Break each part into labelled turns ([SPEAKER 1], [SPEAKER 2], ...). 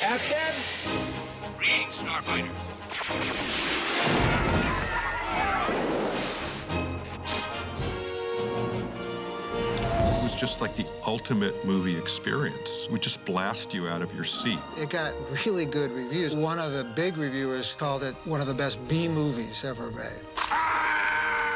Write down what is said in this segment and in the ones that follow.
[SPEAKER 1] Captain?
[SPEAKER 2] Reading, Starfighter.
[SPEAKER 3] It was just like the ultimate movie experience. We just blast you out of your seat.
[SPEAKER 4] It got really good reviews. One of the big reviewers called it one of the best B movies ever made.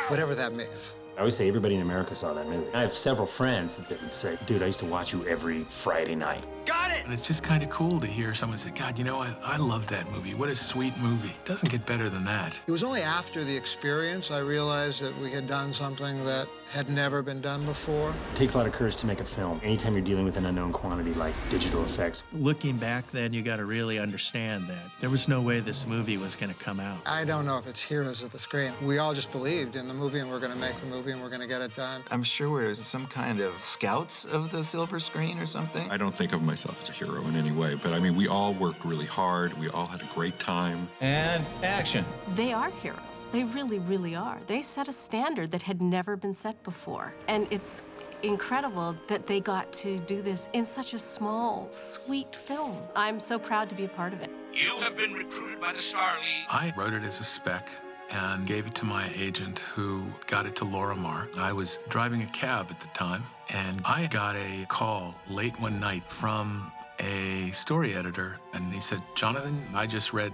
[SPEAKER 4] Whatever that means.
[SPEAKER 5] I always say everybody in America saw that movie. I have several friends that would say, dude, I used to watch you every Friday night.
[SPEAKER 2] Got it!
[SPEAKER 6] And it's just kind of cool to hear someone say, God, you know, I love that movie. What a sweet movie. It doesn't get better than that.
[SPEAKER 4] It was only after the experience I realized that we had done something that had never been done before.
[SPEAKER 5] It takes a lot of courage to make a film. Anytime you're dealing with an unknown quantity like digital effects.
[SPEAKER 7] Looking back then, you got to really understand that there was no way this movie was going to come out.
[SPEAKER 4] I don't know if it's heroes at the screen. We all just believed in the movie, and we're going to make the movie, and we're going to get it done.
[SPEAKER 8] I'm sure we're some kind of scouts of the silver screen or something.
[SPEAKER 3] I don't think of myself as a hero in any way, but I mean, we all worked really hard. We all had a great time.
[SPEAKER 1] And action.
[SPEAKER 9] They are heroes. They really, really are. They set a standard that had never been set before. And it's incredible that they got to do this in such a small, sweet film. I'm so proud to be a part of it.
[SPEAKER 2] You have been recruited by the Starleague.
[SPEAKER 6] I wrote it as a spec and gave it to my agent, who got it to Lorimar. I was driving a cab at the time, and I got a call late one night from a story editor, and he said, Jonathan, I just read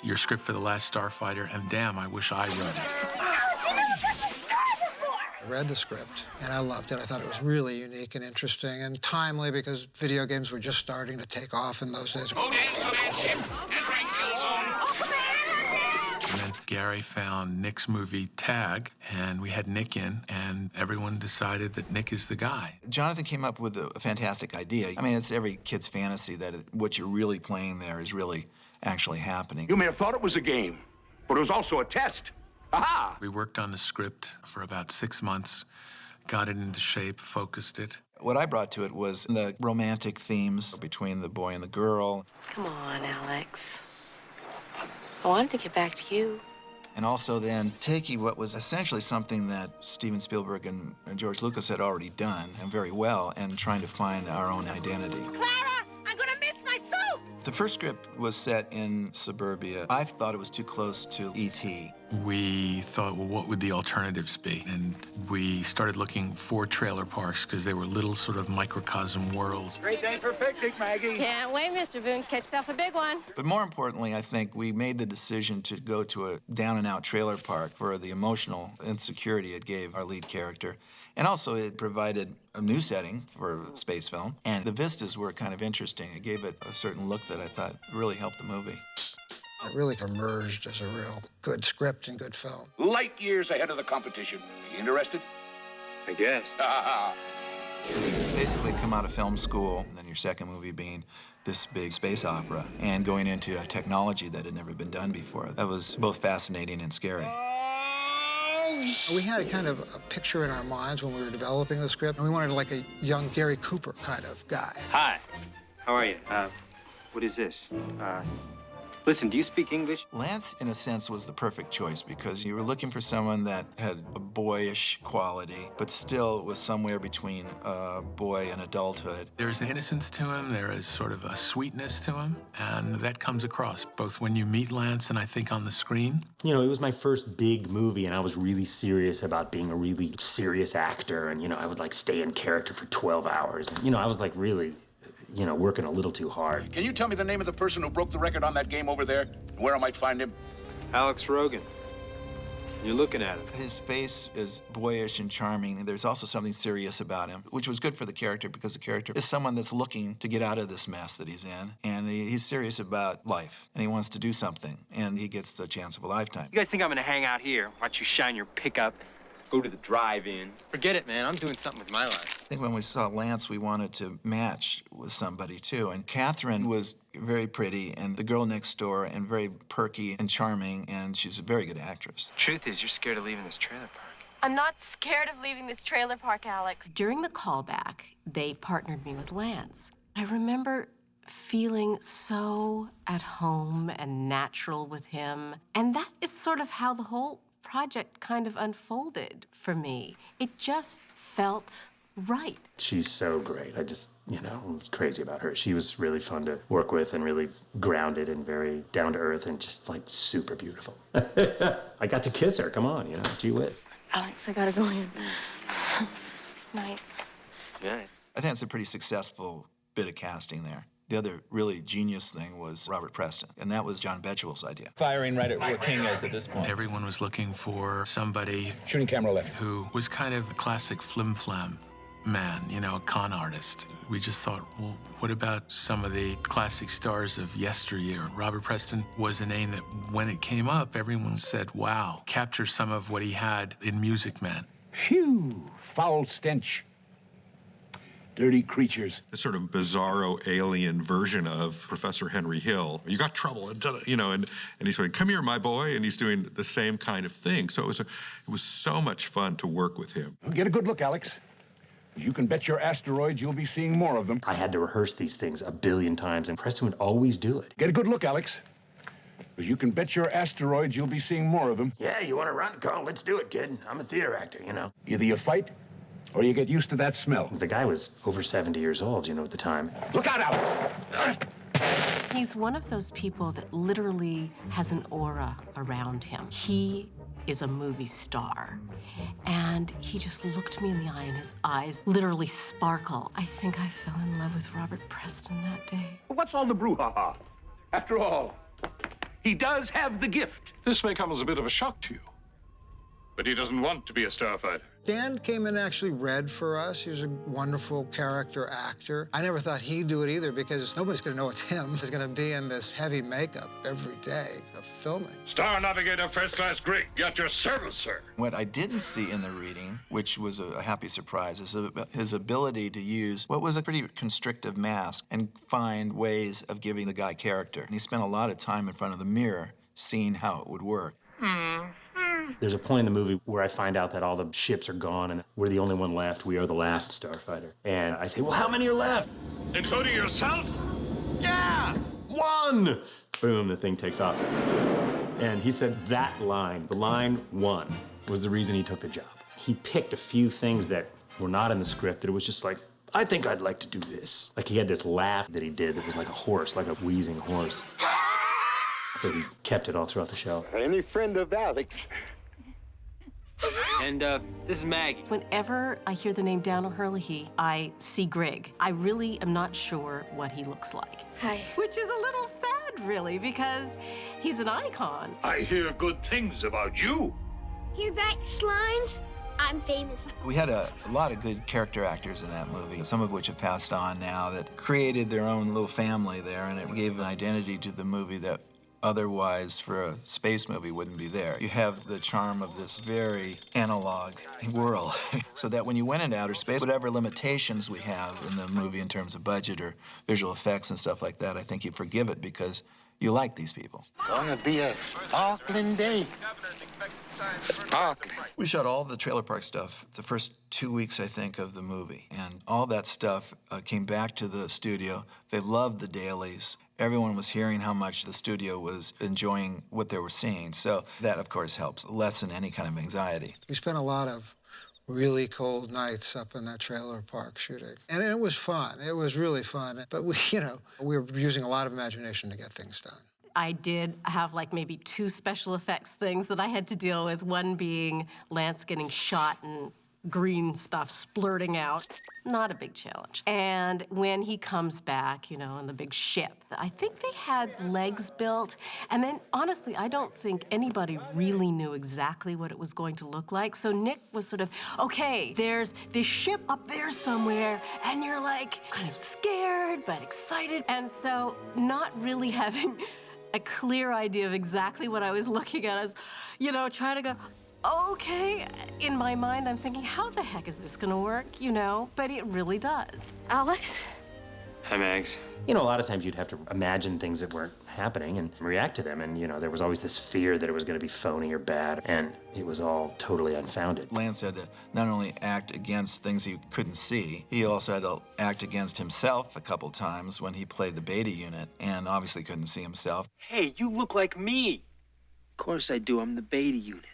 [SPEAKER 6] your script for The Last Starfighter, and damn, I wish I wrote it.
[SPEAKER 4] I read the script, and I loved it. I thought it was really unique and interesting and timely because video games were just starting to take off in those days.
[SPEAKER 2] Command ship, entering kill zone.
[SPEAKER 6] And then Gary found Nick's movie Tag, and we had Nick in, and everyone decided that Nick is the guy.
[SPEAKER 8] Jonathan came up with a fantastic idea. I mean, it's every kid's fantasy that what you're really playing there is really actually happening.
[SPEAKER 10] You may have thought it was a game, but it was also a test. Aha!
[SPEAKER 6] We worked on the script for about 6 months, got it into shape, focused it.
[SPEAKER 8] What I brought to it was the romantic themes between the boy and the girl.
[SPEAKER 11] Come on, Alex. I wanted to get back to you.
[SPEAKER 8] And also then taking what was essentially something that Steven Spielberg and George Lucas had already done, and very well, and trying to find our own identity.
[SPEAKER 11] Clara, I'm gonna miss my soup!
[SPEAKER 8] The first script was set in suburbia. I thought it was too close to E.T.
[SPEAKER 6] We thought, well, what would the alternatives be? And we started looking for trailer parks because they were little sort of microcosm worlds.
[SPEAKER 10] Great day for a picnic, Maggie.
[SPEAKER 11] Can't wait, Mr. Boone. Catch yourself a big one.
[SPEAKER 8] But more importantly, I think we made the decision to go to a down-and-out trailer park for the emotional insecurity it gave our lead character. And also, it provided a new setting for a space film. And the vistas were kind of interesting. It gave it a certain look that I thought really helped the movie.
[SPEAKER 4] It really emerged as a real good script and good film.
[SPEAKER 10] Light years ahead of the competition. You interested?
[SPEAKER 1] I guess.
[SPEAKER 8] So you basically come out of film school, and then your second movie being this big space opera, and going into a technology that had never been done before. That was both fascinating and scary.
[SPEAKER 4] We had kind of a picture in our minds when we were developing the script, and we wanted like a young Gary Cooper kind of guy.
[SPEAKER 1] Hi. How are you? What is this? Listen, do you speak English?
[SPEAKER 8] Lance, in a sense, was the perfect choice because you were looking for someone that had a boyish quality, but still was somewhere between a boy and adulthood.
[SPEAKER 6] There's innocence to him, there is sort of a sweetness to him, and that comes across both when you meet Lance and I think on the screen.
[SPEAKER 5] You know, it was my first big movie, and I was really serious about being a really serious actor, and, you know, I would, like, stay in character for 12 hours. And, you know, I was, like, really, you know, working a little too hard.
[SPEAKER 10] Can you tell me the name of the person who broke the record on that game over there? And where I might find him?
[SPEAKER 1] Alex Rogan. You're looking at him.
[SPEAKER 8] His face is boyish and charming, and there's also something serious about him, which was good for the character because the character is someone that's looking to get out of this mess that he's in, and he's serious about life, and he wants to do something, and he gets the chance of a lifetime.
[SPEAKER 1] You guys think I'm gonna hang out here, watch you shine your pickup, go to the drive-in? Forget it, man. I'm doing something with my life.
[SPEAKER 8] I think when we saw Lance, we wanted to match with somebody, too. And Catherine was very pretty, and the girl next door, and very perky and charming, and she's a very good actress.
[SPEAKER 1] Truth is, you're scared of leaving this trailer park.
[SPEAKER 11] I'm not scared of leaving this trailer park, Alex.
[SPEAKER 9] During the callback, they partnered me with Lance. I remember feeling so at home and natural with him. And that is sort of how the whole project kind of unfolded for me. It just felt right.
[SPEAKER 5] She's so great. I just, was crazy about her. She was really fun to work with and really grounded and very down to earth and just like super beautiful. I got to kiss her. Come on, gee whiz.
[SPEAKER 11] Alex, I gotta go in. Night.
[SPEAKER 1] Yeah.
[SPEAKER 8] I think it's a pretty successful bit of casting there. The other really genius thing was Robert Preston, and that was John Betchwell's idea.
[SPEAKER 10] Firing right at where King is at this point.
[SPEAKER 6] Everyone was looking for somebody
[SPEAKER 10] Shooting camera left.
[SPEAKER 6] who was kind of a classic flim-flam man, a con artist. We just thought, well, what about some of the classic stars of yesteryear? Robert Preston was a name that when it came up, everyone said, wow, capture some of what he had in Music Man.
[SPEAKER 10] Phew, foul stench. Dirty creatures.
[SPEAKER 3] A sort of bizarro alien version of Professor Henry Hill. You got trouble, and he's going, come here, my boy, and he's doing the same kind of thing. So it was so much fun to work with him.
[SPEAKER 10] Get a good look, Alex. You can bet your asteroids you'll be seeing more of them.
[SPEAKER 5] I had to rehearse these things a billion times, and Preston would always do it.
[SPEAKER 10] Get a good look, Alex. Because you can bet your asteroids you'll be seeing more of them.
[SPEAKER 5] Yeah, you want to run, Carl? Let's do it, kid. I'm a theater actor,
[SPEAKER 10] Either you fight, or you get used to that smell.
[SPEAKER 5] The guy was over 70 years old, at the time.
[SPEAKER 10] Look out, Alex!
[SPEAKER 9] He's one of those people that literally has an aura around him. He is a movie star. And he just looked me in the eye, and his eyes literally sparkle. I think I fell in love with Robert Preston that day.
[SPEAKER 10] What's all the brouhaha? After all, he does have the gift.
[SPEAKER 12] This may come as a bit of a shock to you, but he doesn't want to be a starfighter.
[SPEAKER 4] Dan came and actually read for us. He was a wonderful character actor. I never thought he'd do it either because nobody's going to know it's him. He's going to be in this heavy makeup every day of filming.
[SPEAKER 12] Star Navigator First Class Grig, at your service, sir.
[SPEAKER 8] What I didn't see in the reading, which was a happy surprise, is his ability to use what was a pretty constrictive mask and find ways of giving the guy character. And he spent a lot of time in front of the mirror seeing how it would work.
[SPEAKER 5] There's a point in the movie where I find out that all the ships are gone and we're the only one left. We are the last starfighter. And I say, well, how many are left?
[SPEAKER 12] Including yourself?
[SPEAKER 5] Yeah! 1! Boom, the thing takes off. And he said that line, the line 1, was the reason he took the job. He picked a few things that were not in the script that it was just like, I think I'd like to do this. Like he had this laugh that he did that was like a horse, like a wheezing horse. So he kept it all throughout the show.
[SPEAKER 1] Any friend of Alex? And this is Maggie.
[SPEAKER 9] Whenever I hear the name Daniel Herlihy, I see Grig. I really am not sure what he looks like.
[SPEAKER 11] Hi.
[SPEAKER 9] Which is a little sad, really, because he's an icon.
[SPEAKER 12] I hear good things about you.
[SPEAKER 13] Hear that, slimes? I'm famous.
[SPEAKER 8] We had a lot of good character actors in that movie, some of which have passed on now, that created their own little family there, and it gave an identity to the movie that otherwise for a space movie wouldn't be there. You have the charm of this very analog world, so that when you went into outer space, whatever limitations we have in the movie in terms of budget or visual effects and stuff like that, I think you forgive it because you like these people.
[SPEAKER 14] Gonna be a sparkling day. Sparkling.
[SPEAKER 8] We shot all the trailer park stuff the first 2 weeks, I think, of the movie. And all that stuff came back to the studio. They loved the dailies. Everyone was hearing how much the studio was enjoying what they were seeing. So that, of course, helps lessen any kind of anxiety.
[SPEAKER 4] We spent a lot of really cold nights up in that trailer park shooting. And it was fun. It was really fun. But we were using a lot of imagination to get things done.
[SPEAKER 9] I did have like maybe 2 special effects things that I had to deal with, one being Lance getting shot and green stuff splurting out. Not a big challenge. And when he comes back, in the big ship, I think they had legs built. And then, honestly, I don't think anybody really knew exactly what it was going to look like. So Nick was sort of, okay, there's this ship up there somewhere, and you're like kind of scared, but excited. And so not really having a clear idea of exactly what I was looking at, I was, trying to go, okay. In my mind, I'm thinking, how the heck is this gonna work, But it really does.
[SPEAKER 11] Alex?
[SPEAKER 1] Hi, Mags.
[SPEAKER 5] A lot of times you'd have to imagine things that weren't happening and react to them. And, there was always this fear that it was going to be phony or bad. And it was all totally unfounded.
[SPEAKER 8] Lance had to not only act against things he couldn't see, he also had to act against himself a couple times when he played the beta unit and obviously couldn't see himself.
[SPEAKER 1] Hey, you look like me.
[SPEAKER 15] Of course I do. I'm the beta unit.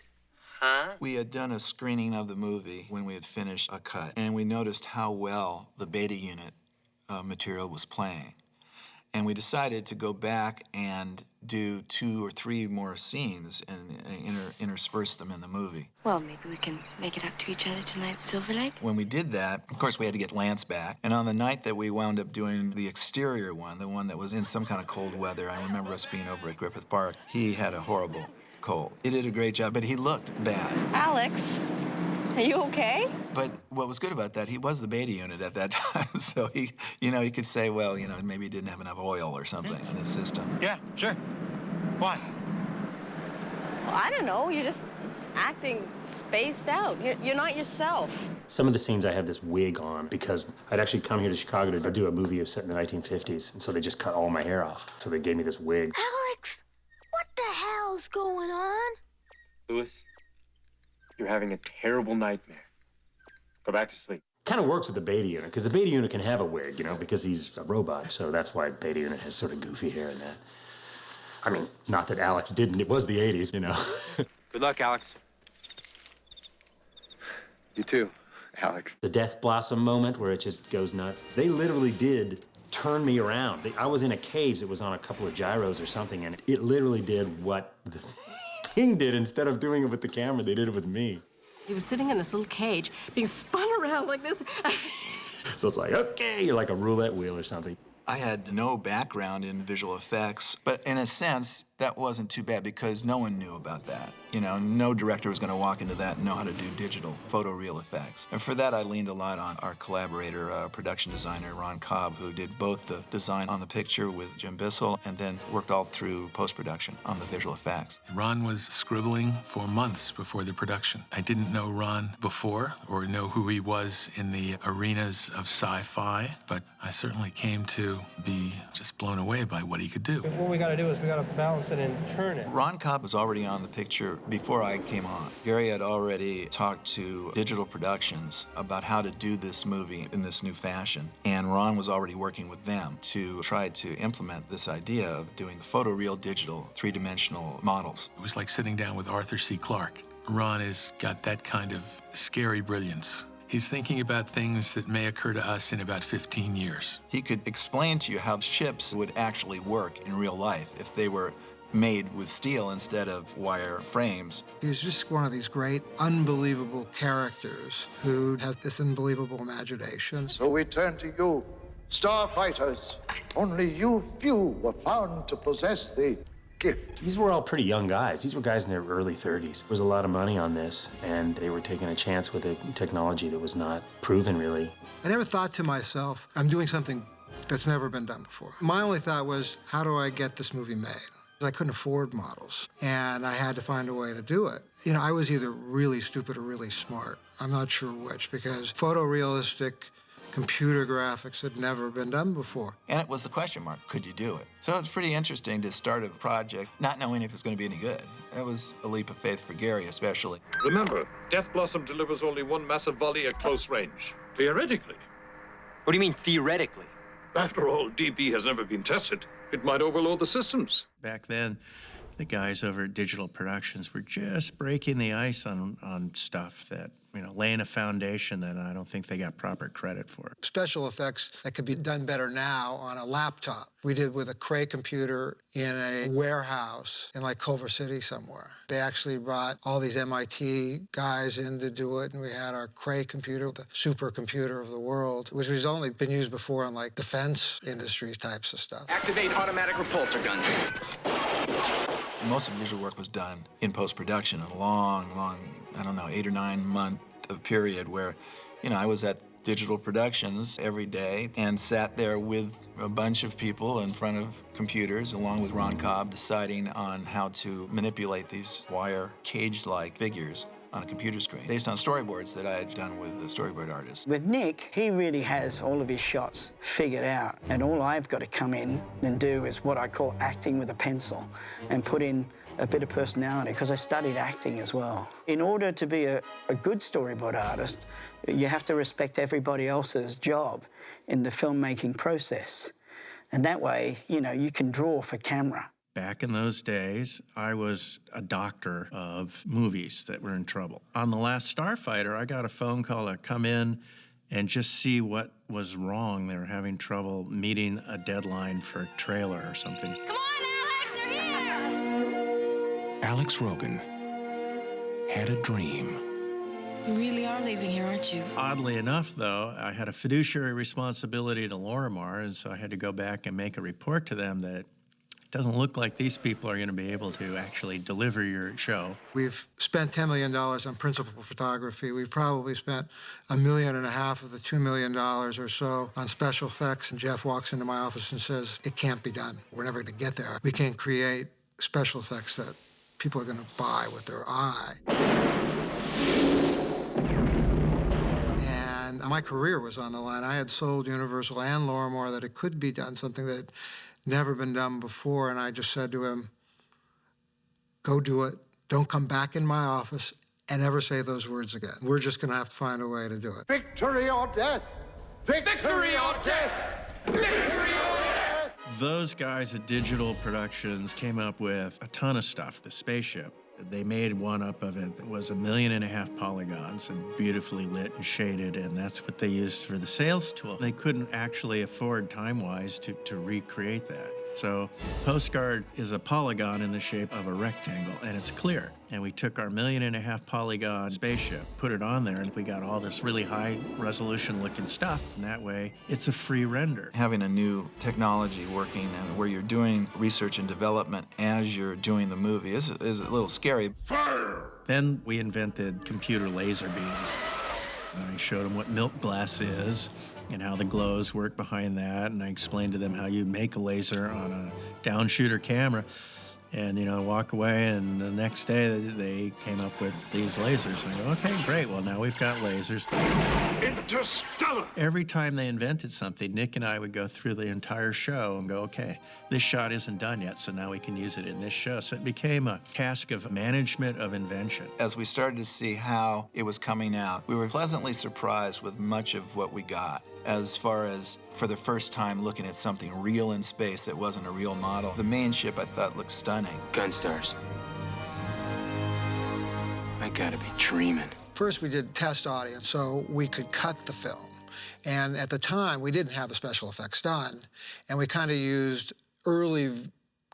[SPEAKER 8] Huh? We had done a screening of the movie when we had finished a cut, and we noticed how well the beta unit material was playing. And we decided to go back and do 2 or 3 more scenes and intersperse them in the movie.
[SPEAKER 11] Well, maybe we can make it up to each other tonight at Silver Lake.
[SPEAKER 8] When we did that, of course, we had to get Lance back. And on the night that we wound up doing the exterior one, the one that was in some kind of cold weather, I remember us being over at Griffith Park, he had a horrible cold. He did a great job, but he looked bad.
[SPEAKER 11] Alex, are you okay?
[SPEAKER 8] But what was good about that, he was the beta unit at that time, so he could say, well, maybe he didn't have enough oil or something in his system.
[SPEAKER 1] Yeah, sure. Why?
[SPEAKER 11] Well, I don't know. You're just acting spaced out. You're not yourself.
[SPEAKER 5] Some of the scenes I have this wig on because I'd actually come here to Chicago to do a movie set in the 1950s, and so they just cut all my hair off. So they gave me this wig.
[SPEAKER 13] Alex, what the hell's going on?
[SPEAKER 1] Louis, you're having a terrible nightmare. Go back to sleep.
[SPEAKER 5] Kind of works with the beta unit, because the beta unit can have a wig, because he's a robot, so that's why beta unit has sort of goofy hair and that. I mean, not that Alex didn't. It was the 80s,
[SPEAKER 1] Good luck, Alex. You too, Alex.
[SPEAKER 5] The Death Blossom moment where it just goes nuts. They literally did turn me around. I was in a cage that was on a couple of gyros or something, and it literally did what the thing did. Instead of doing it with the camera, they did it with me.
[SPEAKER 9] He was sitting in this little cage, being spun around like this.
[SPEAKER 5] So it's like, okay, you're like a roulette wheel or something.
[SPEAKER 8] I had no background in visual effects, but in a sense, that wasn't too bad because no one knew about that. No director was going to walk into that and know how to do digital photoreal effects. And for that, I leaned a lot on our collaborator, production designer, Ron Cobb, who did both the design on the picture with Jim Bissell and then worked all through post-production on the visual effects.
[SPEAKER 6] Ron was scribbling for months before the production. I didn't know Ron before or know who he was in the arenas of sci-fi, but I certainly came to be just blown away by what he could do.
[SPEAKER 15] What we got to do is we got to balance it and turn it.
[SPEAKER 8] Ron Cobb was already on the picture before I came on. Gary had already talked to Digital Productions about how to do this movie in this new fashion, and Ron was already working with them to try to implement this idea of doing the photoreal digital 3-dimensional models.
[SPEAKER 6] It was like sitting down with Arthur C. Clarke. Ron has got that kind of scary brilliance. He's thinking about things that may occur to us in about 15 years.
[SPEAKER 8] He could explain to you how ships would actually work in real life if they were made with steel instead of wire frames.
[SPEAKER 4] He's just one of these great, unbelievable characters who has this unbelievable imagination.
[SPEAKER 14] So we turn to you, Starfighters. Only you few were found to possess the gift.
[SPEAKER 5] These were all pretty young guys. These were guys in their early 30s. There was a lot of money on this, and they were taking a chance with a technology that was not proven, really.
[SPEAKER 4] I never thought to myself, I'm doing something that's never been done before. My only thought was, how do I get this movie made? I couldn't afford models, and I had to find a way to do it. I was either really stupid or really smart. I'm not sure which, because photorealistic computer graphics had never been done before.
[SPEAKER 8] And it was the question mark, could you do it? So it's pretty interesting to start a project not knowing if it's going to be any good. It was a leap of faith for Gary, especially.
[SPEAKER 12] Remember, Death Blossom delivers only one massive volley at close range. Theoretically.
[SPEAKER 1] What do you mean, theoretically?
[SPEAKER 12] After all, DP has never been tested. It might overload the systems.
[SPEAKER 7] Back then, the guys over at Digital Productions were just breaking the ice on stuff that, laying a foundation that I don't think they got proper credit for.
[SPEAKER 4] Special effects that could be done better now on a laptop. We did with a Cray computer in a warehouse in Culver City somewhere. They actually brought all these MIT guys in to do it, and we had our Cray computer, the supercomputer of the world, which has only been used before in defense industries types of stuff.
[SPEAKER 1] Activate automatic repulsor guns.
[SPEAKER 8] Most of the visual work was done in post-production in a long, 8 or 9 month period where, I was at Digital Productions every day and sat there with a bunch of people in front of computers along with Ron Cobb deciding on how to manipulate these wire cage-like figures on a computer screen based on storyboards that I had done with the storyboard artist.
[SPEAKER 16] With Nick, he really has all of his shots figured out, and all I've got to come in and do is what I call acting with a pencil and put in a bit of personality, because I studied acting as well. In order to be a good storyboard artist, you have to respect everybody else's job in the filmmaking process. And that way, you can draw for camera.
[SPEAKER 7] Back in those days, I was a doctor of movies that were in trouble. On the last Starfighter, I got a phone call to come in and just see what was wrong. They were having trouble meeting a deadline for a trailer or something.
[SPEAKER 13] Come on, Alex, they're here!
[SPEAKER 17] Alex Rogan had a dream.
[SPEAKER 18] You really are leaving here, aren't you?
[SPEAKER 7] Oddly enough, though, I had a fiduciary responsibility to Lorimar, and so I had to go back and make a report to them that it doesn't look like these people are going to be able to actually deliver your show.
[SPEAKER 4] We've spent $10 million on principal photography. We've probably spent $1.5 million of the $2 million or so on special effects. And Jeff walks into my office and says, it can't be done. We're never going to get there. We can't create special effects that people are going to buy with their eye. And my career was on the line. I had sold Universal and Lorimar that it could be done, something that had never been done before, and I just said to him, go do it. Don't come back in my office and ever say those words again. We're just going to have to find a way to do it.
[SPEAKER 14] Victory or death! Victory or death! Victory or death!
[SPEAKER 7] Those guys at Digital Productions came up with a ton of stuff. The spaceship, they made one up of it that was 1.5 million polygons and beautifully lit and shaded, and that's what they used for the sales tool. They couldn't actually afford time-wise to recreate that. So Postcard is a polygon in the shape of a rectangle, and it's clear. And we took our 1.5 million polygon spaceship, put it on there, and we got all this really high resolution looking stuff. And that way, it's a free render.
[SPEAKER 8] Having a new technology working and where you're doing research and development as you're doing the movie is a little scary.
[SPEAKER 12] Fire!
[SPEAKER 7] Then we invented computer laser beams. And I showed them what milk glass is and how the glows work behind that, and I explained to them how you make a laser on a downshooter camera. And, you know, walk away, and the next day they came up with these lasers. And I go, okay, great, well, now we've got lasers.
[SPEAKER 12] Interstellar!
[SPEAKER 7] Every time they invented something, Nick and I would go through the entire show and go, okay, this shot isn't done yet, so now we can use it in this show. So it became a task of management of invention.
[SPEAKER 8] As we started to see how it was coming out, we were pleasantly surprised with much of what we got. As far as, for the first time, looking at something real in space that wasn't a real model. The main ship, I thought, looked stunning.
[SPEAKER 1] Gunstars. I gotta be dreaming.
[SPEAKER 4] First, we did test audience so we could cut the film. And at the time, we didn't have the special effects done. And we kind of used early,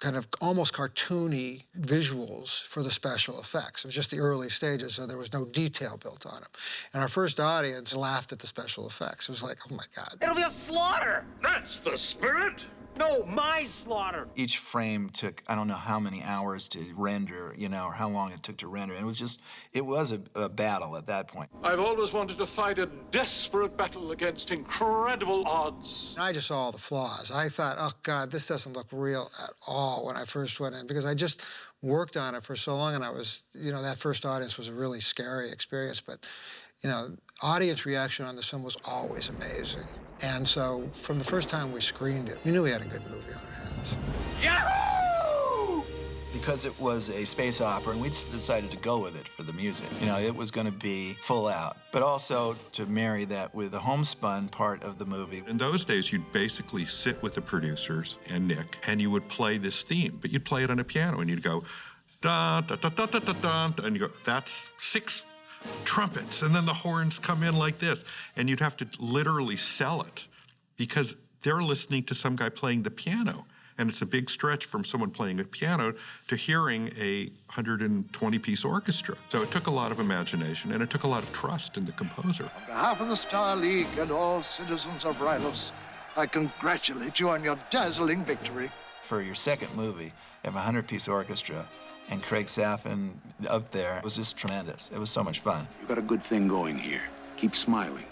[SPEAKER 4] kind of almost cartoony visuals for the special effects. It was just the early stages, so there was no detail built on them. And our first audience laughed at the special effects. It was like, oh my God.
[SPEAKER 10] It'll be a slaughter!
[SPEAKER 12] That's the spirit!
[SPEAKER 10] No, my slaughter!
[SPEAKER 8] Each frame took, I don't know how many hours to render, you know, or how long it took to render. And it was a battle at that point.
[SPEAKER 12] I've always wanted to fight a desperate battle against incredible odds.
[SPEAKER 4] I just saw all the flaws. I thought, oh God, this doesn't look real at all when I first went in, because I just worked on it for so long, and I was, you know, that first audience was a really scary experience, but, you know, audience reaction on this film was always amazing. And so, from the first time we screened it, we knew we had a good movie on our hands.
[SPEAKER 8] Yahoo! Because it was a space opera, and we decided to go with it for the music. You know, it was going to be full out, but also to marry that with the homespun part of the movie.
[SPEAKER 3] In those days, you'd basically sit with the producers and Nick, and you would play this theme, but you'd play it on a piano, and you'd go, da da da da da da da, and you go, that's 6 trumpets, and then the horns come in like this, and you'd have to literally sell it because they're listening to some guy playing the piano, and it's a big stretch from someone playing a piano to hearing a 120-piece orchestra. So it took a lot of imagination, and it took a lot of trust in the composer.
[SPEAKER 14] On behalf of the Starleague and all citizens of Rylos, I congratulate you on your dazzling victory.
[SPEAKER 8] For your second movie, you have a 100-piece orchestra, and Craig Saffin up there. It was just tremendous. It was so much fun.
[SPEAKER 10] You got a good thing going here. Keep smiling.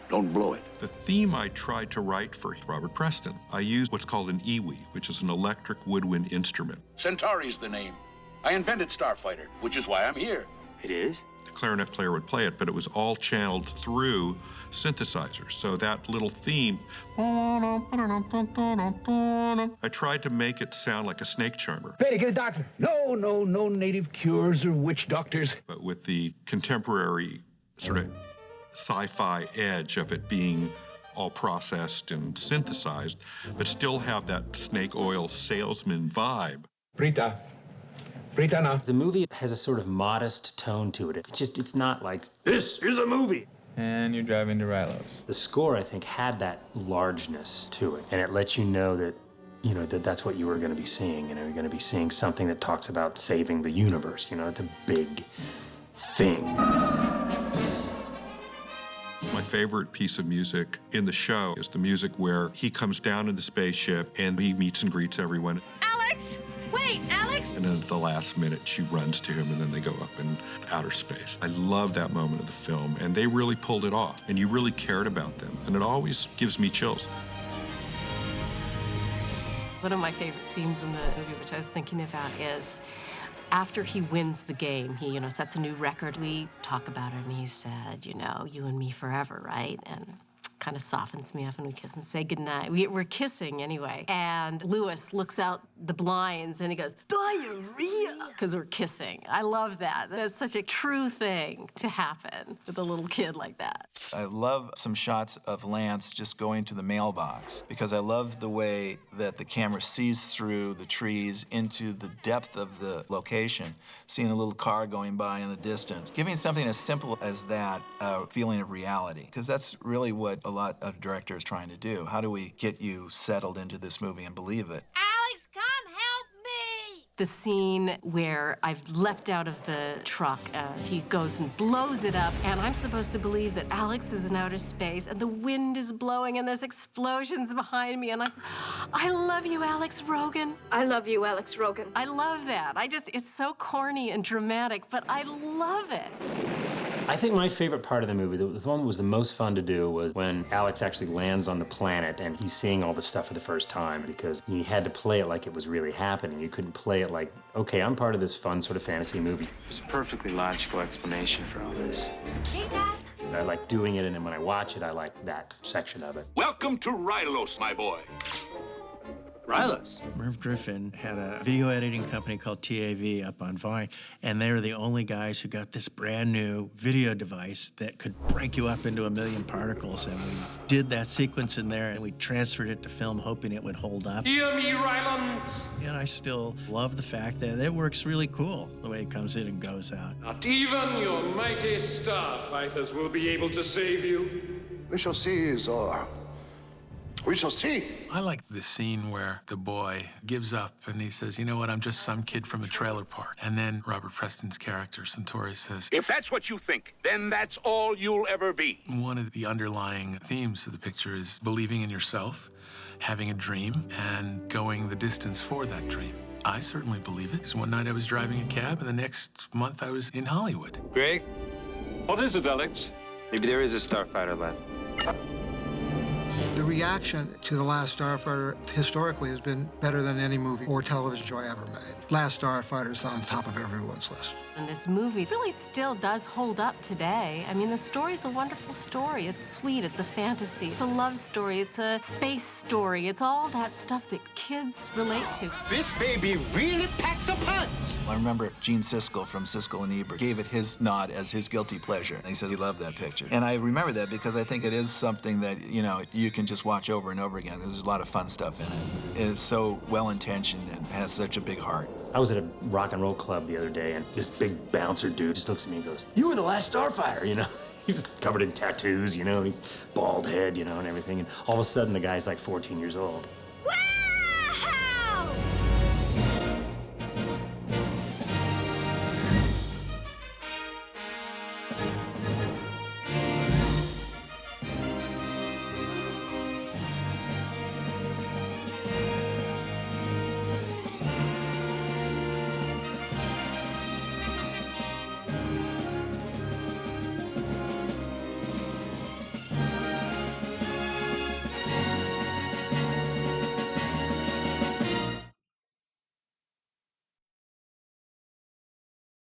[SPEAKER 10] Don't blow it.
[SPEAKER 3] The theme I tried to write for Robert Preston, I used what's called an iwi, which is an electric woodwind instrument.
[SPEAKER 10] Centauri's the name. I invented Starfighter, which is why I'm here.
[SPEAKER 1] It is?
[SPEAKER 3] The clarinet player would play it, but it was all channeled through synthesizers. So that little theme, I tried to make it sound like a snake charmer.
[SPEAKER 10] Better get a doctor. No native cures or witch doctors.
[SPEAKER 3] But with the contemporary sort of sci-fi edge of it being all processed and synthesized, but still have that snake oil salesman vibe.
[SPEAKER 17] Brita. Britana.
[SPEAKER 5] The movie has a sort of modest tone to it. It's not like, this is a movie.
[SPEAKER 19] And you're driving to Rylos.
[SPEAKER 5] The score, I think, had that largeness to it, and it lets you know that, that's what you were going to be seeing. You're going to be seeing something that talks about saving the universe. It's a big thing.
[SPEAKER 3] My favorite piece of music in the show is the music where he comes down in the spaceship and he meets and greets everyone.
[SPEAKER 13] Alex! Wait, Alex!
[SPEAKER 3] And then at the last minute, she runs to him and then they go up in outer space. I love that moment of the film, and they really pulled it off, and you really cared about them, and it always gives me chills.
[SPEAKER 9] One of my favorite scenes in the movie, which I was thinking about, is after he wins the game, he, sets a new record. We talk about it, and he said, you and me forever, right? And kind of softens me up, and we kiss and say goodnight. We're kissing anyway. And Lewis looks out the blinds, and he goes, diarrhea, because we're kissing. I love that. That's such a true thing to happen with a little kid like that.
[SPEAKER 8] I love some shots of Lance just going to the mailbox, because I love the way that the camera sees through the trees into the depth of the location, seeing a little car going by in the distance, giving something as simple as that a feeling of reality, because that's really what a lot of directors are trying to do. How do we get you settled into this movie and believe it?
[SPEAKER 13] Alex, come help me!
[SPEAKER 9] The scene where I've leapt out of the truck and he goes and blows it up, and I'm supposed to believe that Alex is in outer space and the wind is blowing and there's explosions behind me, and I said, I love you, Alex Rogan.
[SPEAKER 18] I love you, Alex Rogan.
[SPEAKER 9] I love that. It's so corny and dramatic, but I love it.
[SPEAKER 5] I think my favorite part of the movie, the one that was the most fun to do, was when Alex actually lands on the planet and he's seeing all the stuff for the first time, because he had to play it like it was really happening. You couldn't play it like, okay, I'm part of this fun sort of fantasy movie.
[SPEAKER 1] There's a perfectly logical explanation for all this.
[SPEAKER 13] Hey, Dad.
[SPEAKER 5] I like doing it, and then when I watch it, I like that section of it.
[SPEAKER 10] Welcome to Rylos, my boy.
[SPEAKER 1] Rylos.
[SPEAKER 7] Merv Griffin had a video editing company called TAV up on Vine, and they were the only guys who got this brand new video device that could break you up into a million particles. And we did that sequence in there, and we transferred it to film, hoping it would hold up.
[SPEAKER 17] Hear me, Rylands!
[SPEAKER 7] And I still love the fact that it works really cool, the way it comes in and goes out.
[SPEAKER 17] Not even your mighty starfighters will be able to save you.
[SPEAKER 14] We shall see, Zor. We shall see.
[SPEAKER 6] I like the scene where the boy gives up and he says, you know what, I'm just some kid from a trailer park. And then Robert Preston's character, Centauri, says,
[SPEAKER 10] If that's what you think, then that's all you'll ever be.
[SPEAKER 6] one of the underlying themes of the picture is believing in yourself, having a dream, and going the distance for that dream. I certainly believe it, because one night I was driving a cab, and the next month I was in Hollywood.
[SPEAKER 1] Grig,
[SPEAKER 17] What is it, Alex?
[SPEAKER 1] maybe there is a Starfighter left.
[SPEAKER 4] The reaction to The Last Starfighter historically has been better than any movie or television show I ever made. Last Starfighter's on top of everyone's list.
[SPEAKER 9] And this movie really still does hold up today. I mean, the story's a wonderful story. It's sweet, it's a fantasy, it's a love story, it's a space story. It's all that stuff that kids relate to.
[SPEAKER 1] This baby really packs a punch.
[SPEAKER 8] I remember Gene Siskel from Siskel and Ebert gave it his nod as his guilty pleasure. And he said he loved that picture. And I remember that because I think it is something that, you can just watch over and over again. There's a lot of fun stuff in it. It's so well-intentioned and has such a big heart.
[SPEAKER 5] I was at a rock and roll club the other day, and this big bouncer dude just looks at me and goes, "You in The Last Starfighter," He's covered in tattoos, and he's bald head, and everything. And all of a sudden, the guy's like 14 years old.